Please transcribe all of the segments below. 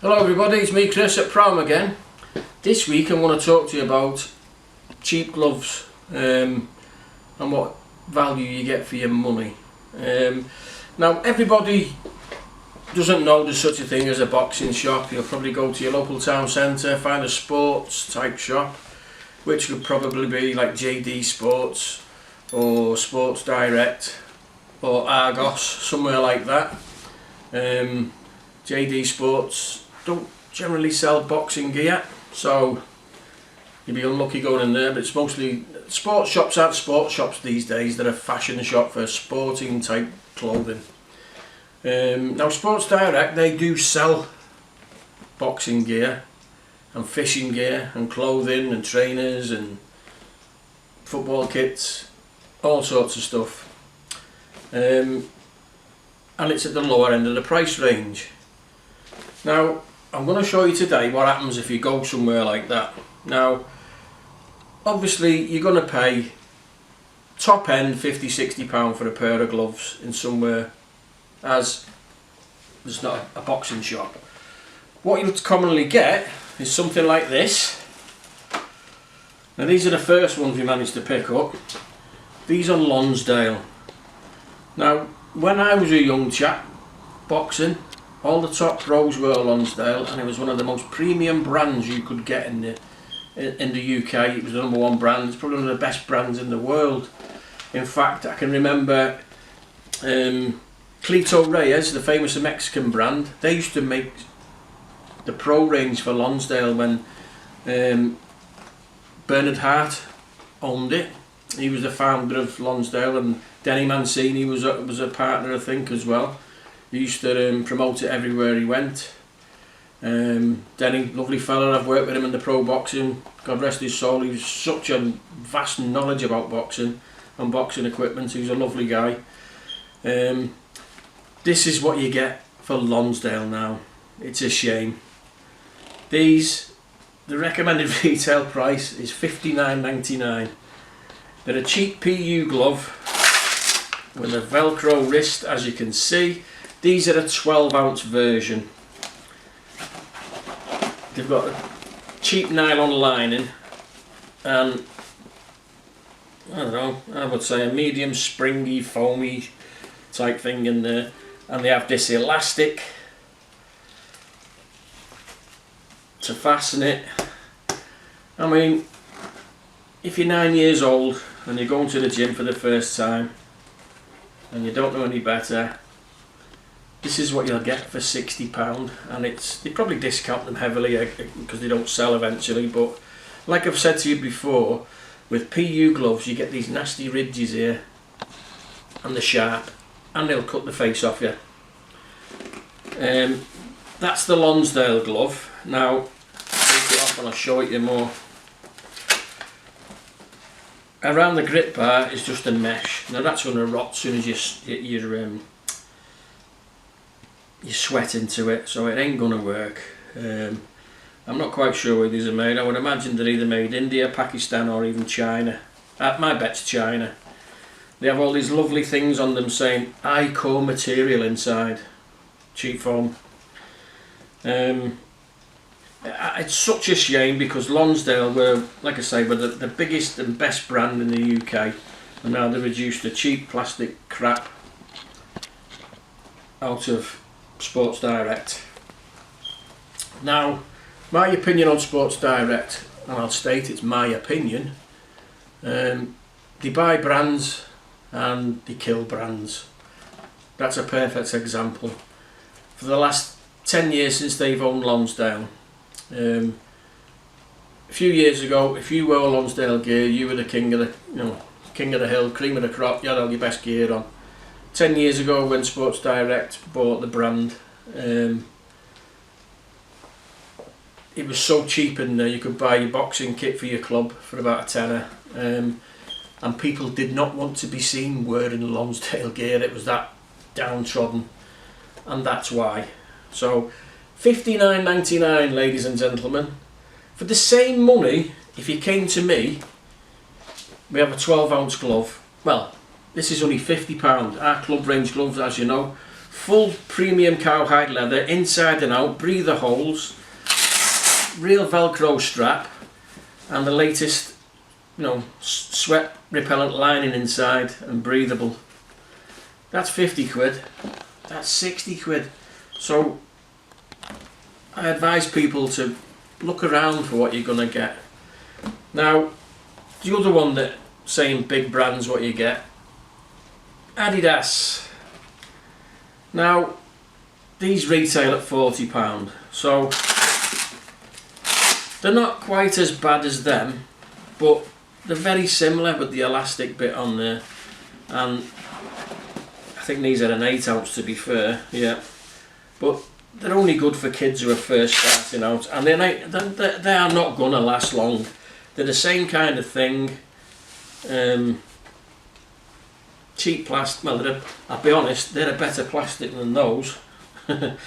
Hello everybody, it's me Chris at Prom again. This week I want to talk to you about cheap gloves and what value you get for your money. Now everybody doesn't know there's such a thing as a boxing shop. You'll probably go to your local town centre, find a sports type shop, which would probably be like JD Sports or Sports Direct or Argos, somewhere like that. JD Sports don't generally sell boxing gear, so you'd be unlucky going in there, but it's mostly sports shops. Aren't sports shops these days, they're a fashion shop for sporting type clothing. Now Sports Direct, they do sell boxing gear and fishing gear and clothing and trainers and football kits, all sorts of stuff, and it's at the lower end of the price range. Now I'm going to show you today what happens if you go somewhere like that. Now obviously you're going to pay top end £50–60 for a pair of gloves in somewhere as there's not a boxing shop. What you'll commonly get is something like this. Now these are the first ones we managed to pick up. These are Lonsdale. Now when I was a young chap boxing, all the top pros were Lonsdale, and it was one of the most premium brands you could get in the UK. It was the #1 brand. It's probably one of the best brands in the world. In fact, I can remember Cleto Reyes, the famous Mexican brand. They used to make the pro range for Lonsdale when Bernard Hart owned it. He was the founder of Lonsdale, and Denny Mancini was a partner, I think, as well. He used to promote it everywhere he went. Denny, lovely fella, I've worked with him in the pro boxing. God rest his soul, he was such a vast knowledge about boxing and boxing equipment. He was a lovely guy. This is what you get for Lonsdale now. It's a shame. The recommended retail price is $59.99. They're a cheap PU glove with a Velcro wrist, as you can see. These are a 12-ounce version. They've got a cheap nylon lining and, I don't know, I would say a medium springy, foamy type thing in there. And they have this elastic to fasten it. I mean, if you're 9 years old and you're going to the gym for the first time and you don't know any better, this is what you'll get for £60, and they probably discount them heavily because they don't sell eventually. But like I've said to you before, with PU gloves you get these nasty ridges here, and they're sharp, and they'll cut the face off you. That's the Lonsdale glove. Now take it off and I'll show it you more. Around the grip bar is just a mesh. Now that's going to rot as soon as you sweat into it, so it ain't gonna work. I'm not quite sure where these are made. I would imagine they're either made India, Pakistan, or even China. My bet's China. They have all these lovely things on them saying I-core material inside. Cheap foam. It's such a shame because Lonsdale were, like I say, were the biggest and best brand in the UK, and now they've reduced to cheap plastic crap out of Sports Direct. Now, my opinion on Sports Direct, and I'll state it's my opinion, they buy brands and they kill brands. That's a perfect example. For the last 10 years since they've owned Lonsdale, a few years ago, if you wore Lonsdale gear, you were the king of the hill, cream of the crop. You had all your best gear on. 10 years ago when Sports Direct bought the brand, it was so cheap in there you could buy your boxing kit for your club for about a tenner, and people did not want to be seen wearing Lonsdale gear. It was that downtrodden, and that's why. So $59.99, ladies and gentlemen. For the same money, if you came to me, we have a 12-ounce glove. Well, this is only £50. Our club range gloves, as you know, full premium cowhide leather, inside and out, breather holes, real Velcro strap, and the latest, you know, sweat repellent lining inside and breathable. That's 50 quid. That's 60 quid. So I advise people to look around for what you're going to get. Now, the other one that saying big brands what you get, Adidas. Now, these retail at £40, so they're not quite as bad as them, but they're very similar with the elastic bit on there. And I think these are an 8-ounce to be fair, yeah. But they're only good for kids who are first starting out, and they are not going to last long. They're the same kind of thing. Cheap plastic, well, I'll be honest, they're a better plastic than those. But they're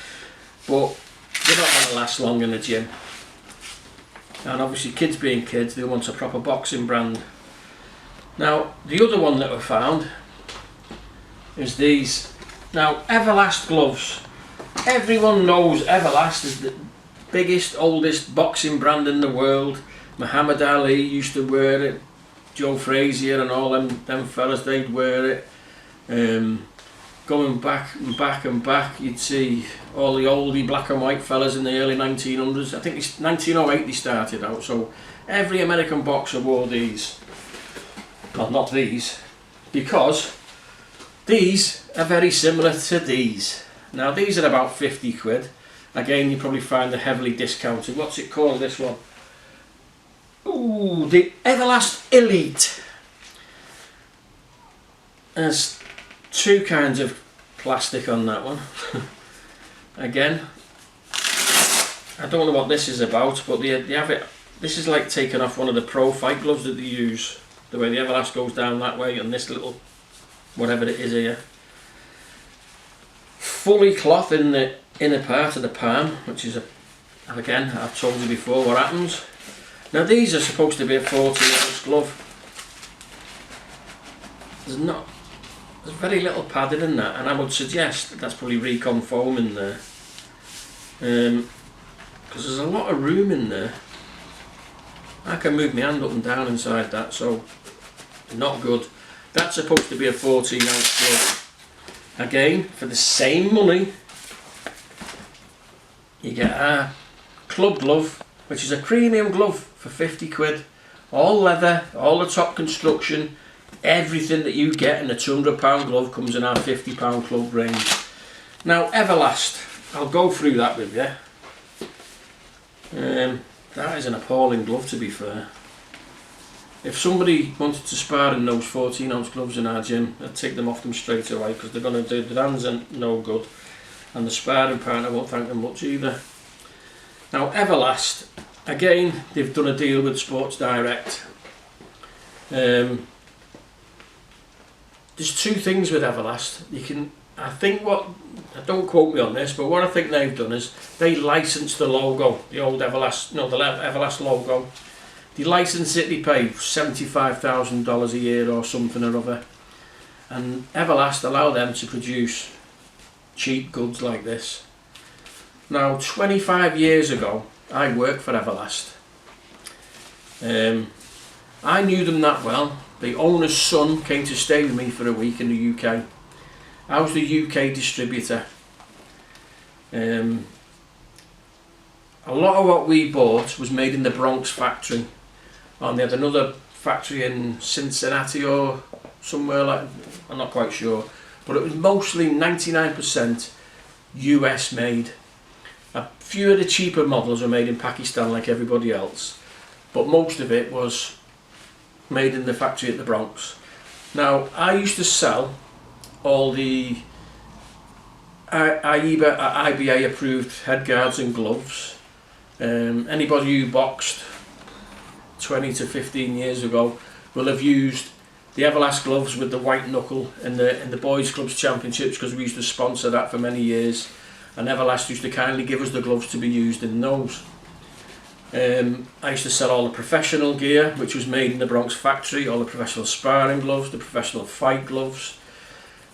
not going to last long in the gym. And obviously kids being kids, they want a proper boxing brand. Now, the other one that I found is these. Now, Everlast gloves. Everyone knows Everlast is the biggest, oldest boxing brand in the world. Muhammad Ali used to wear it. Joe Frazier and all them fellas, they'd wear it. Going back and back and back, you'd see all the oldie black and white fellas in the early 1900s. I think it's 1908 they started out, so every American boxer wore these. Well, not these, because these are very similar to these. Now, these are about 50 quid. Again, you probably find they're heavily discounted. What's it called, this one? Ooh, the Everlast Elite. There's two kinds of plastic on that one. Again, I don't know what this is about, but they have it. This is like taking off one of the pro fight gloves that they use. The way the Everlast goes down that way, and this little whatever it is here. Fully cloth in the inner part of the palm, which is again, I've told you before what happens. Now, these are supposed to be a 14-ounce glove. There's very little padding in that, and I would suggest that's probably Recon foam in there, because there's a lot of room in there. I can move my hand up and down inside that, so not good. That's supposed to be a 14-ounce glove. Again, for the same money, you get a club glove, which is a premium glove for 50 quid. All leather, all the top construction, everything that you get in a £200 glove comes in our £50 club range. Now, Everlast, I'll go through that with you. That is an appalling glove, to be fair. If somebody wanted to spar in those 14-ounce gloves in our gym, I'd take them off them straight away, because they're going to do, the hands are no good, and the sparring partner won't thank them much either. Now, Everlast, again, they've done a deal with Sports Direct. There's two things with Everlast. Don't quote me on this, but what I think they've done is they licensed the logo, the old Everlast, no, the Everlast logo. They license it, they pay $75,000 a year or something or other. And Everlast allow them to produce cheap goods like this. Now, 25 years ago, I worked for Everlast. I knew them that well. The owner's son came to stay with me for a week in the UK. I was the UK distributor. A lot of what we bought was made in the Bronx factory. And they had another factory in Cincinnati or somewhere like, I'm not quite sure. But it was mostly 99% US made. A few of the cheaper models were made in Pakistan like everybody else, but most of it was made in the factory at the Bronx. Now, I used to sell all the IBA approved head guards and gloves. Anybody who boxed 20 to 15 years ago will have used the Everlast gloves with the white knuckle in the Boys Clubs Championships, because we used to sponsor that for many years, and Everlast used to kindly give us the gloves to be used in those. I used to sell all the professional gear, which was made in the Bronx factory, all the professional sparring gloves, the professional fight gloves.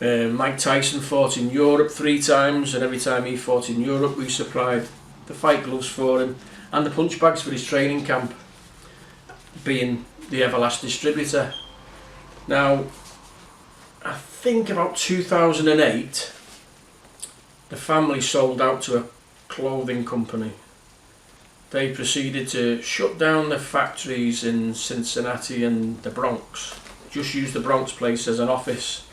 Mike Tyson fought in Europe 3 times, and every time he fought in Europe we supplied the fight gloves for him and the punch bags for his training camp, being the Everlast distributor. Now, I think about 2008, the family sold out to a clothing company. They proceeded to shut down the factories in Cincinnati and the Bronx, just used the Bronx place as an office,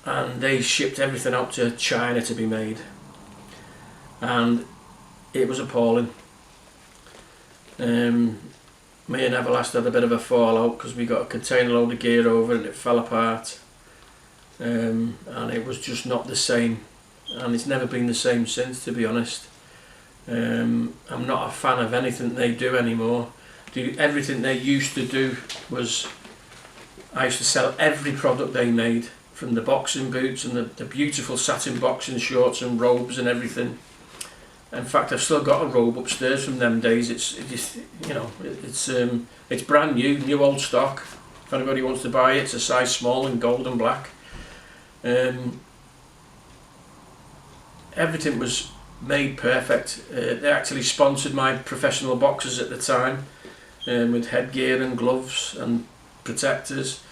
and they shipped everything out to China to be made, and it was appalling. Me and Everlast had a bit of a fallout because we got a container load of gear over and it fell apart, and it was just not the same, and it's never been the same since, to be honest. I'm not a fan of anything they do anymore. Everything they used to do was, I used to sell every product they made, from the boxing boots and the beautiful satin boxing shorts and robes and everything. In fact, I've still got a robe upstairs from them days. It's brand new old stock. If anybody wants to buy it, it's a size small in gold and black. Everything was made perfect. They actually sponsored my professional boxers at the time, with headgear and gloves and protectors.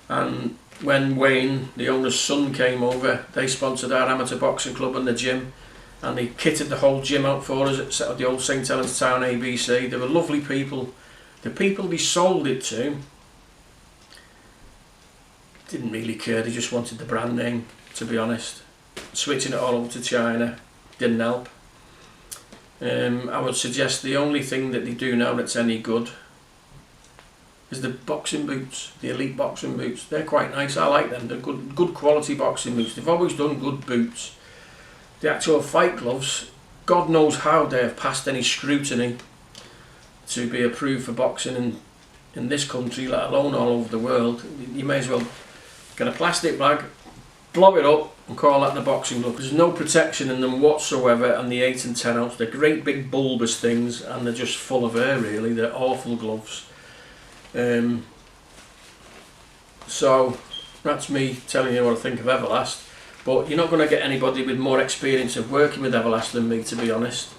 And when Wayne, the owner's son, came over, they sponsored our amateur boxing club and the gym, and they kitted the whole gym out for us at the old St Helens Town ABC. They were lovely people. The people they sold it to didn't really care, they just wanted the brand name, to be honest. Switching it all over to China didn't help. I would suggest the only thing that they do now that's any good is the boxing boots, the elite boxing boots. They're quite nice, I like them. They're good quality boxing boots. They've always done good boots. The actual fight gloves, God knows how they have passed any scrutiny to be approved for boxing in this country, let alone all over the world. You may as well get a plastic bag, blow it up and call that the boxing glove. There's no protection in them whatsoever, and the 8 and 10 ounce, they're great big bulbous things, and they're just full of air really. They're awful gloves. So that's me telling you what I think of Everlast, but you're not going to get anybody with more experience of working with Everlast than me, to be honest.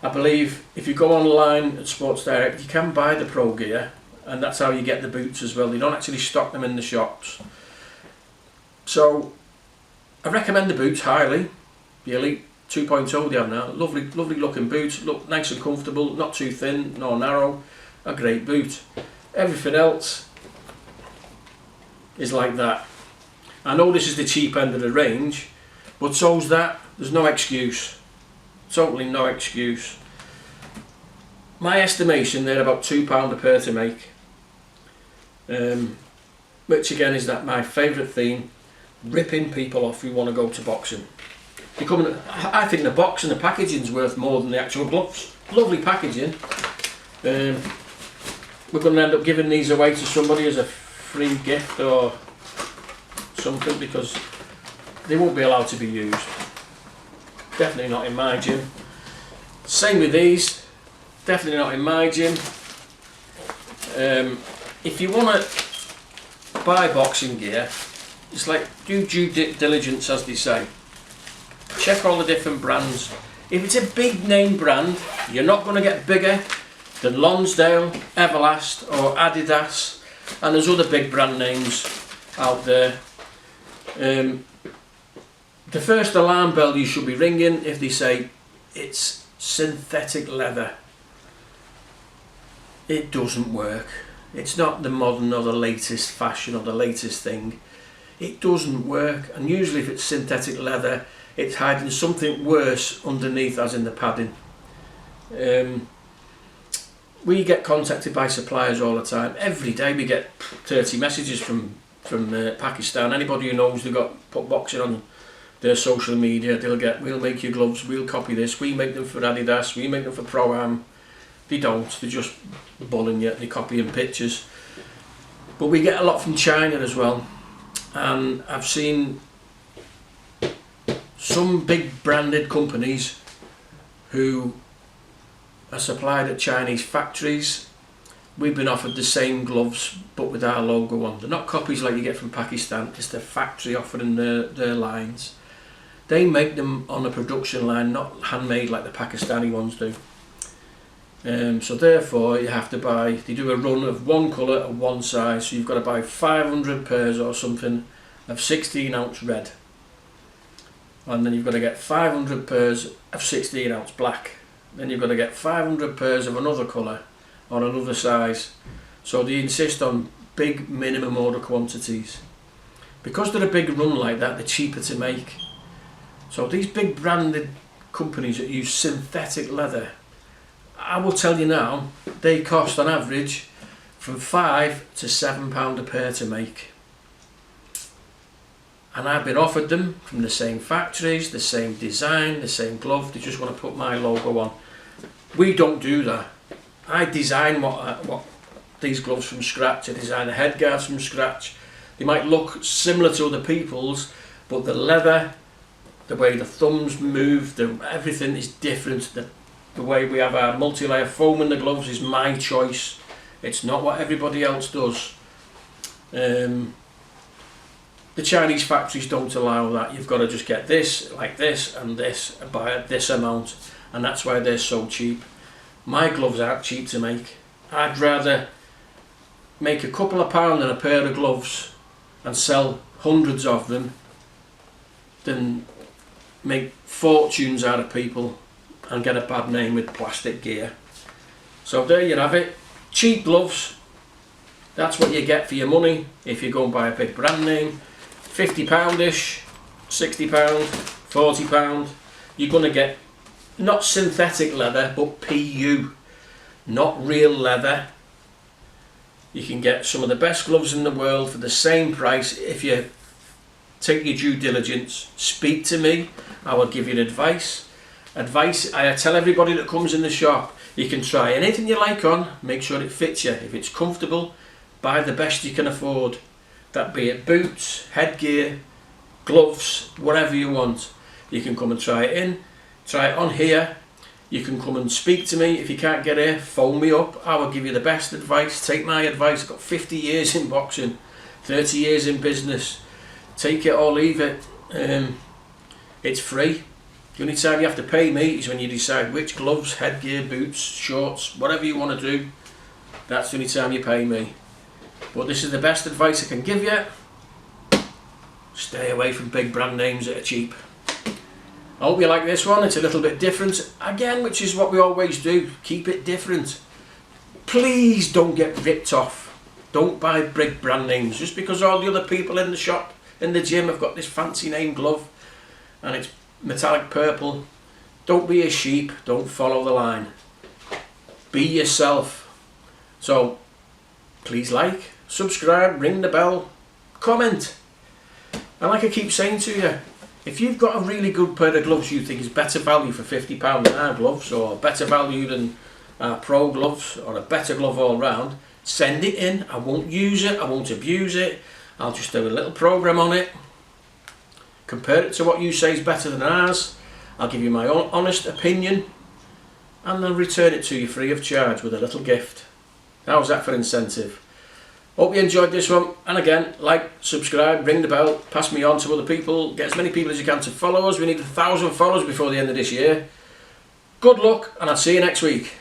I believe if you go online at Sports Direct, you can buy the pro gear, and that's how you get the boots as well. They don't actually stock them in the shops. So I recommend the boots highly. The Elite 2.0 they have now, lovely looking boots, look nice and comfortable, not too thin nor narrow, a great boot. Everything else is like that. I know this is the cheap end of the range, but so's that. There's no excuse, totally no excuse. My estimation, they're about £2 a pair to make, which again is that my favourite theme, ripping people off who want to go to boxing. I think the box and the packaging's worth more than the actual gloves. Lovely packaging. We're going to end up giving these away to somebody as a free gift or something, because they won't be allowed to be used. Definitely not in my gym. Same with these, definitely not in my gym. If you want to buy boxing gear, it's like do due diligence, as they say. Check all the different brands. If it's a big name brand, you're not going to get bigger than Lonsdale, Everlast or Adidas, and there's other big brand names out there. The first alarm bell you should be ringing if they say it's synthetic leather. It doesn't work. It's not the modern or the latest fashion or the latest thing. It doesn't work, and usually if it's synthetic leather, it's hiding something worse underneath, as in the padding. We get contacted by suppliers all the time. Every day we get 30 messages from Pakistan. Anybody who knows they've got put boxing on their social media, they'll get, we'll make your gloves, we'll copy this, we make them for Adidas, we make them for Pro-Am. They don't, they're just bullying you, they're copying pictures. But we get a lot from China as well, and I've seen some big branded companies who are supplied at Chinese factories. we've been offered the same gloves but with our logo on. They're not copies like you get from Pakistan, it's the factory offering their lines. They make them on a production line, not handmade like the Pakistani ones do. So therefore you have to buy, they do a run of one colour and one size, so you've got to buy 500 pairs or something of 16 ounce red. And then you've got to get 500 pairs of 16 ounce black. Then you've got to get 500 pairs of another colour or another size. So they insist on big minimum order quantities. Because they're a big run like that, they're cheaper to make. So these big branded companies that use synthetic leather, I will tell you now, they cost on average from £5 to £7 a pair to make. And I've been offered them from the same factories, the same design, the same glove. They just want to put my logo on. We don't do that. I design what these gloves from scratch. I design the head guards from scratch. They might look similar to other people's, but the leather, the way the thumbs move, everything is different. The way we have our multi-layer foam in the gloves is my choice. It's not what everybody else does. The Chinese factories don't allow that. You've got to just get this, like this, and this, and buy this amount, and that's why they're so cheap. My gloves aren't cheap to make. I'd rather make a couple of pounds on a pair of gloves and sell hundreds of them than make fortunes out of people and get a bad name with plastic gear. So there you have it. Cheap gloves. That's what you get for your money if you go and buy a big brand name. £50-ish, £60, £40. You're going to get not synthetic leather but PU, not real leather. You can get some of the best gloves in the world for the same price if you take your due diligence. Speak to me, I will give you advice. I tell everybody that comes in the shop, you can try anything you like on, make sure it fits you. If it's comfortable, buy the best you can afford. That be it boots, headgear, gloves, whatever you want. You can come and try it on here. You can come and speak to me. If you can't get here, phone me up. I will give you the best advice. Take my advice. I've got 50 years in boxing, 30 years in business. Take it or leave it. It's free. The only time you have to pay me is when you decide which gloves, headgear, boots, shorts, whatever you want to do. That's the only time you pay me. But this is the best advice I can give you. Stay away from big brand names that are cheap. I hope you like this one. It's a little bit different again, which is what we always do. Keep it different. Please don't get ripped off. Don't buy big brand names just because all the other people in the shop, in the gym, have got this fancy name glove and it's metallic purple. Don't be a sheep. Don't follow the line. Be yourself. So please like, subscribe, ring the bell, comment. And like I keep saying to you, if you've got a really good pair of gloves you think is better value for £50 than our gloves, or better value than our pro gloves, or a better glove all round, send it in. I won't use it, I won't abuse it. I'll just do a little program on it, compare it to what you say is better than ours. I'll give you my own honest opinion and then return it to you free of charge with a little gift. How's that for incentive? Hope you enjoyed this one, and again, like, subscribe, ring the bell, pass me on to other people, get as many people as you can to follow us. We need 1,000 followers before the end of this year. Good luck, and I'll see you next week.